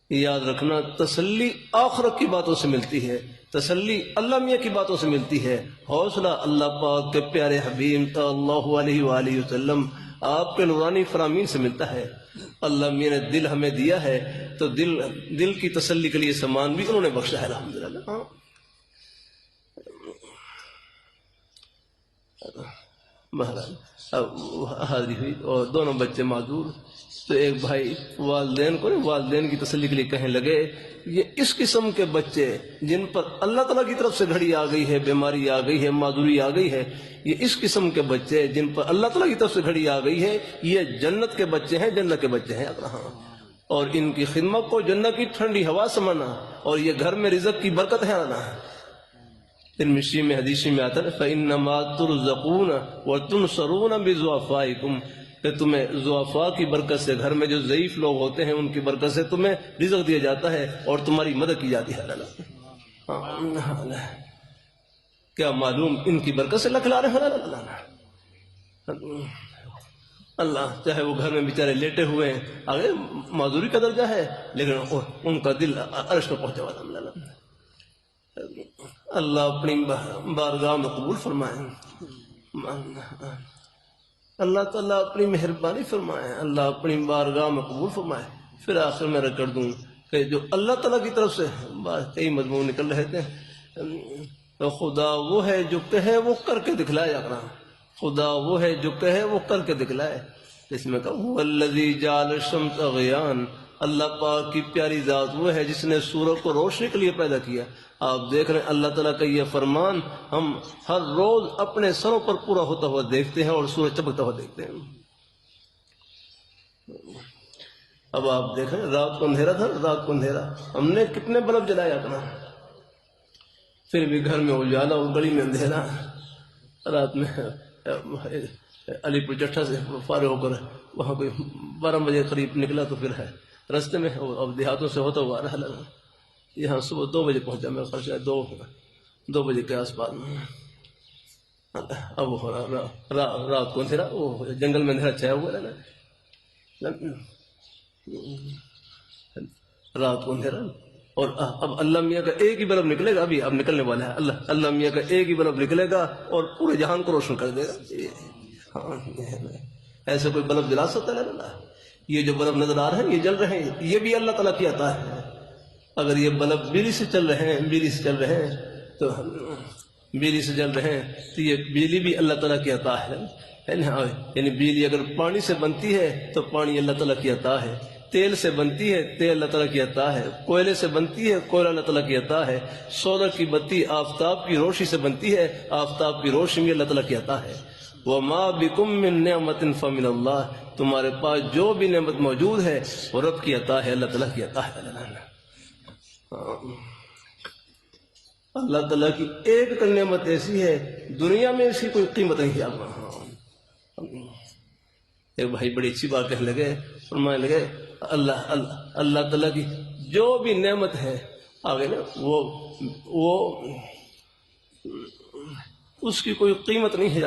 یاد رکھنا، تسلی آخرت کی باتوں سے ملتی ہے، تسلی اللہ میاں کی باتوں سے ملتی ہے، حوصلہ اللہ پاک کے پیارے حبیب صلی اللہ علیہ وآلہ وسلم آپ کے نورانی فرامین سے ملتا ہے۔ اللہ میاں نے دل ہمیں دیا ہے تو دل کی تسلی کے لیے سامان بھی انہوں نے بخشا ہے، الحمدللہ۔ مہاراج اب حاضری ہوئی اور دونوں بچے معذور، تو ایک بھائی والدین کی تسلی کے لیے کہنے لگے، یہ اس قسم کے بچے جن پر اللہ تعالیٰ کی طرف سے گھڑی آ گئی ہے، بیماری آ گئی ہے، معذوری آ گئی ہے، یہ اس قسم کے بچے جن پر اللہ تعالیٰ کی طرف سے گھڑی آ گئی ہے، یہ جنت کے بچے ہیں، جنت کے بچے ہیں۔ اور ان کی خدمت کو جنت کی ٹھنڈی ہوا سمجھنا، اور یہ گھر میں رزق کی برکت ہے آنا۔ ترمذی میں حدیث میں آتا ہے فَإِنَّمَا تُرْزَقُونَ وَتُنْصَرُونَ بِضُعَفَائِكُمْ، کہ تمہیں ضعفاء کی برکت سے، گھر میں جو ضعیف لوگ ہوتے ہیں ان کی برکت سے تمہیں رزق دیا جاتا ہے اور تمہاری مدد کی جاتی ہے۔ کیا معلوم ان کی برکت سے لکھ لا رہے ہیں۔ اللہ چاہے وہ گھر میں بیچارے لیٹے ہوئے ہیں، آگے معذوری کا درجہ ہے، لیکن ان کا دل عرش پہ پہنچا ہوا۔ اللہ اپنی بارگاہ میں قبول فرمائے، اللہ تعالیٰ اپنی مہربانی فرمائے، اللہ اپنی بارگاہ میں قبول فرمائے۔ پھر آخر میں رکھ کر دوں کہ جو اللہ تعالیٰ کی طرف سے کئی مضمون نکل رہے تھے، تو خدا وہ ہے جو کہے وہ کر کے دکھلائے، اپنا خدا وہ ہے جو کہے وہ کر کے دکھلائے۔ اس میں کہا والذی جعل الشمس ضیاء، اللہ پاک کی پیاری ذات وہ ہے جس نے سورج کو روشنی کے لیے پیدا کیا۔ آپ دیکھ رہے ہیں اللہ تعالیٰ کا یہ فرمان ہم ہر روز اپنے سروں پر پورا ہوتا ہوا دیکھتے ہیں، اور سورج چمکتا ہوا دیکھتے ہیں۔ اب آپ دیکھ رہے ہیں رات کو اندھیرا تھا، رات کو اندھیرا، ہم نے کتنے بلب جلائے اپنا، پھر بھی گھر میں اجالا اور گلی میں اندھیرا۔ رات میں علی پور جٹھا سے فارغ ہو کر وہاں کوئی 12 بجے قریب نکلا، تو پھر ہے رستے میں، اب دیہاتوں سے ہوتا ہوا رہا، یہاں صبح 2 بجے پہنچا، میرا خرچہ 2 بجے کے آس پاس۔ اب رات کو اندھیرا، وہ جنگل میں اندھیرا چھایا ہوا رہنا، رات کو اندھیرا، اور اب اللہ میاں کا ایک ہی بلب نکلے گا، اب نکلنے والا ہے، اللہ میاں کا ایک ہی بلب نکلے گا اور پورے جہان کو روشن کر دے گا۔ ایسے کوئی بلب جلا سکتا ہے؟ یہ جو بلب نظر آ رہے ہیں، یہ جل رہے ہیں، یہ بھی اللہ تعالیٰ کی عطا ہے۔ اگر یہ بلب بجلی سے چل رہے ہیں، تو بجلی سے جل رہے ہیں، تو یہ بجلی بھی اللہ تعالیٰ کی عطا ہے۔ یعنی بجلی اگر پانی سے بنتی ہے تو پانی اللہ تعالیٰ کی عطا ہے، تیل سے بنتی ہے، تیل اللہ تعالیٰ کی عطا ہے، کوئلے سے بنتی ہے، کوئلہ اللہ تعالیٰ کی عطا ہے، سولر کی بتی آفتاب کی روشنی سے بنتی ہے، آفتاب کی روشنی بھی اللہ تعالیٰ کی عطا ہے۔ وَمَا بِكُم مِّن نِّعْمَةٍ فَمِنَ اللَّهِ، تمہارے پاس جو بھی نعمت موجود ہے وہ رب کی عطا ہے، اللہ تعالیٰ کی عطا ہے۔ اللہ تعالیٰ کی ایک نعمت ایسی ہے دنیا میں اس کی کوئی قیمت نہیں ہے۔ ایک بھائی بڑی اچھی بات کہنے لگے، فرمانے لگے اللہ تعالیٰ کی جو بھی نعمت ہے آگے نا، وہ اس کی کوئی قیمت نہیں ہے۔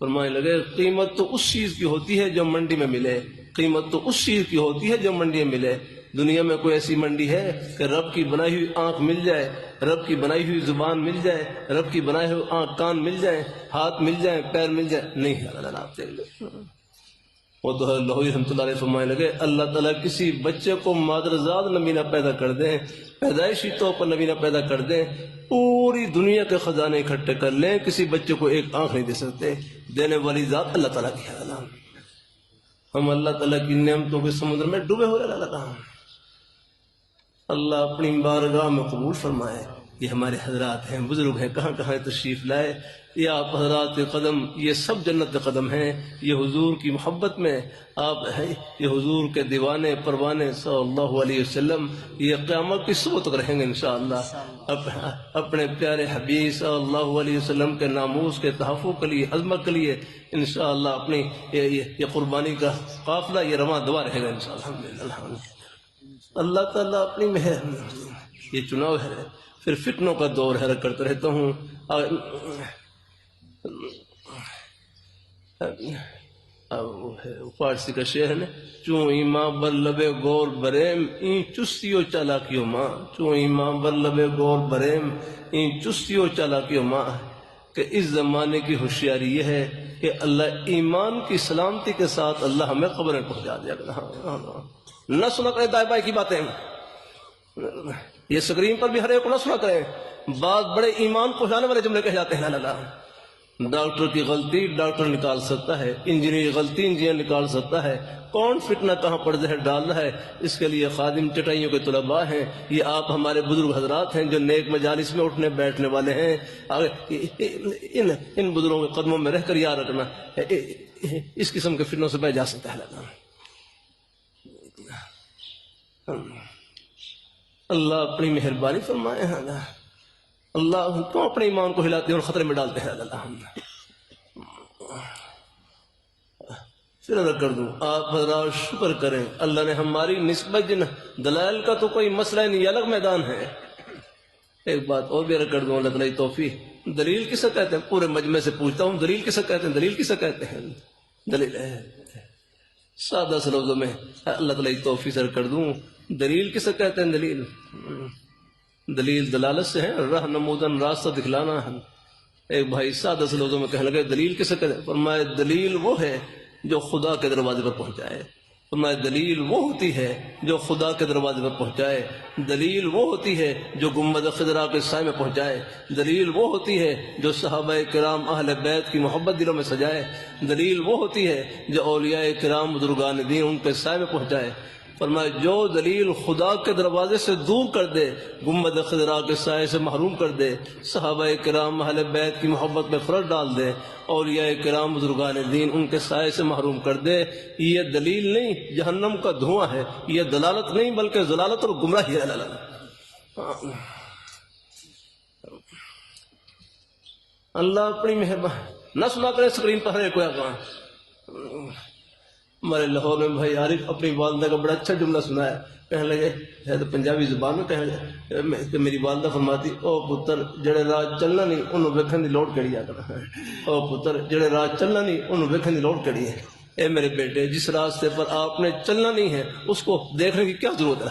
فرمانے لگے قیمت تو اس چیز کی ہوتی ہے جو منڈی میں ملے، قیمت تو اس چیز کی ہوتی ہے جو منڈی میں ملے۔ دنیا میں کوئی ایسی منڈی ہے کہ رب کی بنائی ہوئی آنکھ مل جائے، رب کی بنائی ہوئی زبان مل جائے، رب کی بنائی ہوئی آنکھ کان مل جائیں، ہاتھ مل جائیں، پیر مل جائیں؟ نہیں ہے۔ وہ تو لہوی رحمۃ اللہ علیہ فرمانے لگے اللہ تعالیٰ کسی بچے کو مادرزاد نبینہ پیدا کر دیں، پیدائشی طور پر نبینہ پیدا کر دیں، پوری دنیا کے خزانے اکٹھے کر لیں، کسی بچے کو ایک آنکھ نہیں دے سکتے۔ دینے والی ذات اللہ تعالیٰ کی ہے۔ ہم اللہ تعالیٰ کی نعمتوں کے سمندر میں ڈوبے ہو رہے ہیں۔ اللہ اپنی بارگاہ میں قبول فرمائے، یہ ہمارے حضرات ہیں، بزرگ ہیں، کہاں کہاں تشریف لائے. یہ آپ حضرات کے قدم، یہ سب جنت کے قدم ہیں. یہ حضور کی محبت میں آپ ہیں، یہ حضور کے دیوانے پروانے صلی اللہ علیہ وسلم. یہ قیامت کی صبح تک رہیں گے انشاءاللہ. اپنے پیارے حبیب صلی اللہ علیہ وسلم کے ناموس کے تحفظ کے لیے، عظمت کے لیے انشاءاللہ اپنی یہ قربانی کا قافلہ یہ رواں دوا رہے گا انشاءاللہ. الحمدللہ. اللہ تعالیٰ اپنی مہر، یہ چناؤ ہے، پھر فتنوں کا دور ہے، کرتا رہتا ہوں. فارسی کا شعر ہے، چوں ایماں بر لبے گور بریم این چستیو چالاکیو ماں. چوں ایماں بر لبے گور بریم این چستیو چالاکیو ماں. کہ اس زمانے کی ہوشیاری یہ ہے کہ اللہ ایمان کی سلامتی کے ساتھ اللہ ہمیں قبریں پہنچا دیا کرے. نہ سنا کرے دائیں بائیں کی باتیں، یہ سکرین پر بھی ہر ایک کو نہ سنا کریں. بعض بڑے ایمان پہنچانے والے جملے کہہ جاتے ہیں. لا لا، ڈاکٹر کی غلطی ڈاکٹر نکال سکتا ہے، انجینئر کی غلطی انجینئر نکال سکتا ہے. کون فتنہ کہاں پر زہر ڈال رہا ہے، اس کے لیے خادم چٹائیوں کے طلباء ہیں. یہ آپ ہمارے بزرگ حضرات ہیں جو نیک مجالس میں اٹھنے بیٹھنے والے ہیں. ان بزرگوں کے قدموں میں رہ کر یاد رکھنا، اس قسم کے فتنوں سے بچ جا سکتا ہے. اللہ اپنی مہربانی فرمائے. اللہ کیوں اپنے ایمان کو ہلاتے ہیں اور خطرے میں ڈالتے ہیں. اللہ پھر ادا کر دوں، آپ حضرات شکر کریں. اللہ نے ہماری نسبت جن دلائل کا تو کوئی مسئلہ نہیں، الگ میدان ہے. ایک بات اور بھی ادا کر دوں، اللہ تعالیٰ توفیق. دلیل کسے کہتے ہیں؟ پورے مجمع سے پوچھتا ہوں، دلیل کسے کہتے ہیں؟ دلیل کسے کہتے ہیں؟ دلیل ہے سادہ سے لفظوں میں اللہ تعالیٰ توفیق سے کر دوں. دلیل کسے کہتے ہیں؟ دلیل دلالت سے ہے، راہ نمودن، راستہ دکھلانا. ایک بھائی سادہ سے لفظوں میں کہنے لگے دلیل کسے کہتے ہیں؟ فرمایا دلیل وہ ہے جو خدا کے دروازے پر پہنچائے. فرمایا دلیل وہ ہوتی ہے جو خدا کے دروازے پر پہنچائے. دلیل وہ ہوتی ہے جو گنبد خضرا کے سائے میں پہنچائے. دلیل وہ ہوتی ہے جو صحابہ کرام اہل بیت کی محبت دلوں میں سجائے. دلیل وہ ہوتی ہے جو اولیاء کرام بزرگان دین ان کے سائے میں پہنچائے. فرمایا جو دلیل خدا کے دروازے سے دور کر دے، گنبد خضرا کے سائے سے محروم کر دے، صحابہ کرام اہل بیت کی محبت میں فرق ڈال دے، اولیاء کرام بزرگان دین ان کے سائے سے محروم کر دے، یہ دلیل نہیں، جہنم کا دھواں ہے. یہ دلالت نہیں بلکہ ضلالت اور گمراہی ہے. اللہ اپنی مہربانی. نہ سنا کرے اسکرین پر ہے کوئی کہاں. ہمارے لاہور میں بھائی عارف اپنی والدہ کا بڑا اچھا جملہ سنا ہے. کہنے لگے ہے تو پنجابی زبان میں کہنے لگے کہ میری والدہ فرماتی، او پتر جڑے راہ چلنا نہیں انہوں ویکھن دی لوڑ کیڑی ہے. او پتر جڑے راہ چلنا نہیں انہوں ویکھن دی لوڑ کیڑی ہے. اے میرے بیٹے، جس راستے پر آپ نے چلنا نہیں ہے اس کو دیکھنے کی کیا ضرورت ہے؟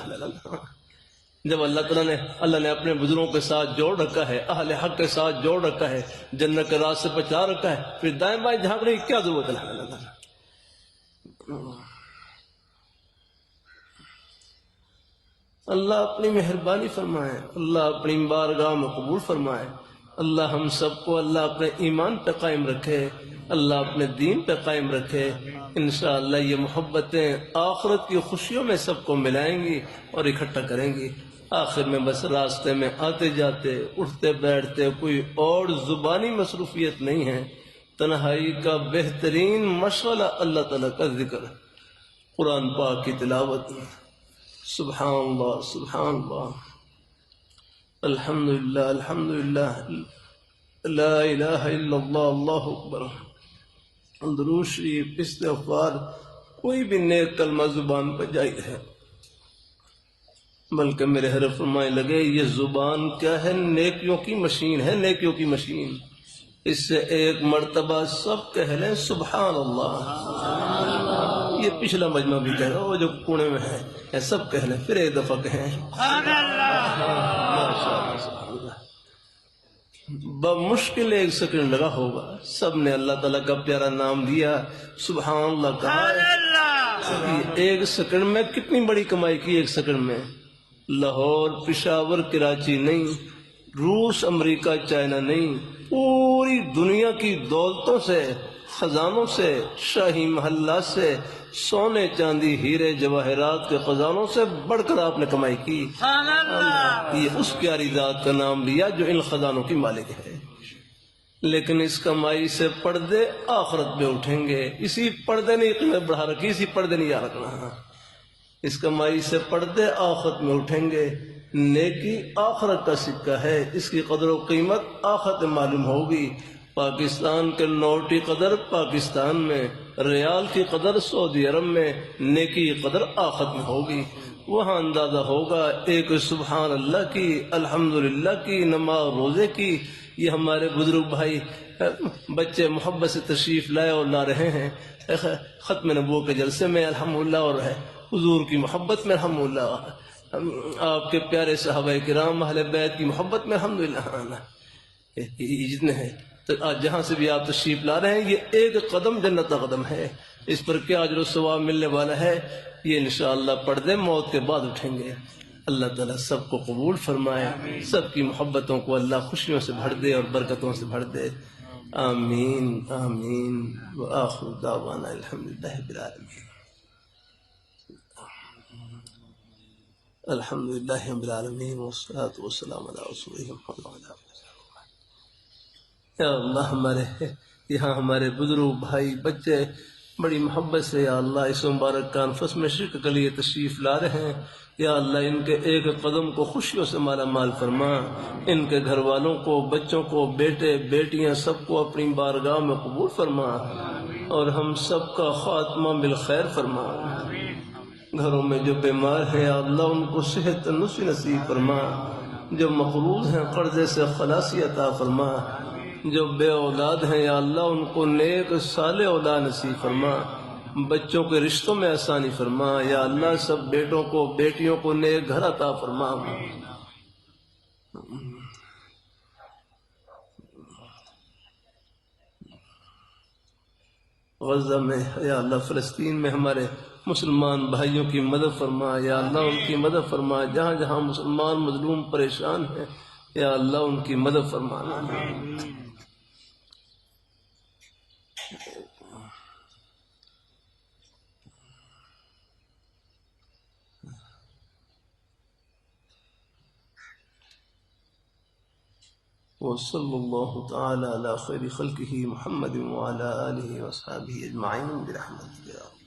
جب اللہ نے اپنے بزرگوں کے ساتھ جوڑ رکھا ہے، اہل حق کے ساتھ جوڑ رکھا ہے، جنت کے راستے پر چلا رکھا ہے، پھر دائیں بائیں جھانکنے کی کیا ضرورت ہے؟ اللہ اپنی مہربانی فرمائے، اللہ اپنی بارگاہ میں قبول فرمائے. اللہ ہم سب کو اللہ اپنے ایمان پہ قائم رکھے، اللہ اپنے دین پہ قائم رکھے. انشاءاللہ یہ محبتیں آخرت کی خوشیوں میں سب کو ملائیں گی اور اکٹھا کریں گی. آخر میں بس راستے میں آتے جاتے اٹھتے بیٹھتے کوئی اور زبانی مصروفیت نہیں ہے. تنہائی کا بہترین مشغلہ اللہ تعالیٰ کا ذکر، قرآن پاک کی تلاوت. سبحان اللہ سبحان اللہ، الحمدللہ الحمدللہ، لا الہ الا اللہ، اللہ اکبر، درود شریف، استغفار، کوئی بھی نیک کلمہ زبان پر جائز ہے. بلکہ میرے حضرت فرمائے لگے یہ زبان کیا ہے؟ نیکیوں کی مشین ہے، نیکیوں کی مشین. اس سے ایک مرتبہ سب کہہ لیں سبحان اللہ. یہ پچھلا مجمع بھی کہہ رہا، وہ جو کونے میں ہے سب کہہ لیں، پھر ایک دفعہ کہیں سبحان اللہ. بمشکل 1 سیکنڈ لگا ہوگا، سب نے اللہ تعالیٰ کا پیارا نام دیا، سبحان اللہ کہا. 1 سیکنڈ میں کتنی بڑی کمائی کی. 1 سیکنڈ میں لاہور، پشاور، کراچی نہیں، روس، امریکہ، چائنا نہیں، پوری دنیا کی دولتوں سے خزانوں سے، شاہی محلات سے، سونے چاندی ہیرے جواہرات کے خزانوں سے بڑھ کر آپ نے کمائی کی۔ یہ اس پیاری ذات کا نام لیا جو ان خزانوں کی مالک ہے۔ لیکن اس کمائی سے پردے آخرت میں اٹھیں گے۔ اسی پردے نے قیمت بڑھا رکھی، اسی پردے نے یاد رکھنا۔ اس کمائی سے پردے آخرت میں اٹھیں گے۔ نیکی آخرت کا سکہ ہے، اس کی قدر و قیمت آخرت میں معلوم ہوگی۔ پاکستان کے نوٹ کی قدر پاکستان میں، ریال کی قدر سعودی عرب میں، نیکی کی قدر آخرت میں ہوگی۔ وہاں اندازہ ہوگا ایک سبحان اللہ کی، الحمدللہ کی، نماز روزے کی۔ یہ ہمارے بزرگ بھائی بچے محبت سے تشریف لائے اور لا رہے ہیں ختم نبوت کے جلسے میں الحمدللہ، اور ہے حضور کی محبت میں الحمدللہ، آپ کے پیارے صحابہ کرام اہل بیت کی محبت میں الحمدللہ، یہ جتنے ہیں تو آج جہاں سے بھی آپ تشریف لا رہے ہیں، یہ ایک قدم جنت کا قدم ہے۔ اس پر کیا اجر و ثواب ملنے والا ہے، یہ انشاءاللہ پردے موت کے بعد اٹھیں گے۔ اللہ تعالیٰ سب کو قبول فرمائے، سب کی محبتوں کو اللہ خوشیوں سے بھر دے اور برکتوں سے بھر دے۔ آمین آمین وآخر دعوانا الحمدللہ رب العالمین۔ الحمدللہ رب العالمین والصلاة والسلام علی رسولہ محمد وعلی آلہ وصحبہ۔ یا اللہ ہمارے یہاں ہمارے بزرگ بھائی بچے بڑی محبت سے یا اللہ اس مبارک کانفرنس میں شرکت کے لیے تشریف لا رہے ہیں، یا اللہ ان کے ایک قدم کو خوشیوں سے مالا مال فرما، ان کے گھر والوں کو، بچوں کو، بیٹے بیٹیاں سب کو اپنی بارگاہ میں قبول فرما، اور ہم سب کا خاتمہ بالخیر فرما۔ گھروں میں جو بیمار ہیں یا اللہ ان کو صحت تندرستی نصیب فرما، جو مقروض ہیں قرضے سے خلاصی عطا فرما، جو بے اولاد ہیں یا اللہ ان کو نیک صالح اولاد نصیب فرما، بچوں کے رشتوں میں آسانی فرما، یا اللہ سب بیٹوں کو بیٹیوں کو نیک گھر عطا فرما۔ غزہ میں یا اللہ فلسطین میں ہمارے مسلمان بھائیوں کی مدد فرما، یا اللہ ان کی مدد فرما، جہاں جہاں مسلمان مظلوم پریشان ہیں یا اللہ ان کی مدد فرمانا۔ وصلی اللہ تعالی علی خیر خلقہ محمد وعلی آلہ وصحبہ اجمعین برحمتہ۔